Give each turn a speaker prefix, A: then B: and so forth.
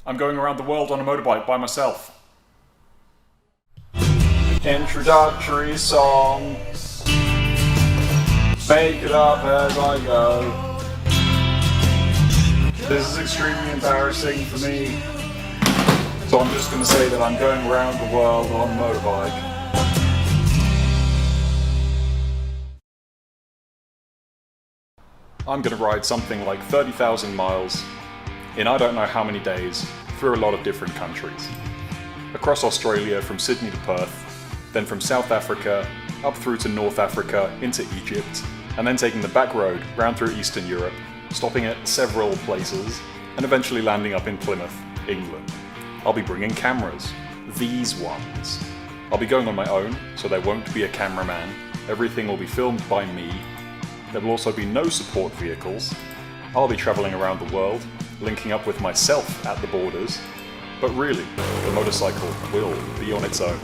A: I'm going around the world on a motorbike by myself.
B: Introductory song. Make it up as I go. This is extremely embarrassing for me. So I'm just going to say that I'm going around the world on a motorbike.
A: I'm going to ride something like 30,000 miles in I don't know how many days through a lot of different countries. Across Australia from Sydney to Perth, then from South Africa up through to North Africa into Egypt, and then taking the back road round through Eastern Europe, stopping at several places, and eventually landing up in Plymouth, England. I'll be bringing cameras. These ones. I'll be going on my own, so there won't be a cameraman. Everything will be filmed by me. There will also be no support vehicles. I'll be travelling around the world, linking up with myself at the borders. But really, the motorcycle will be on its own.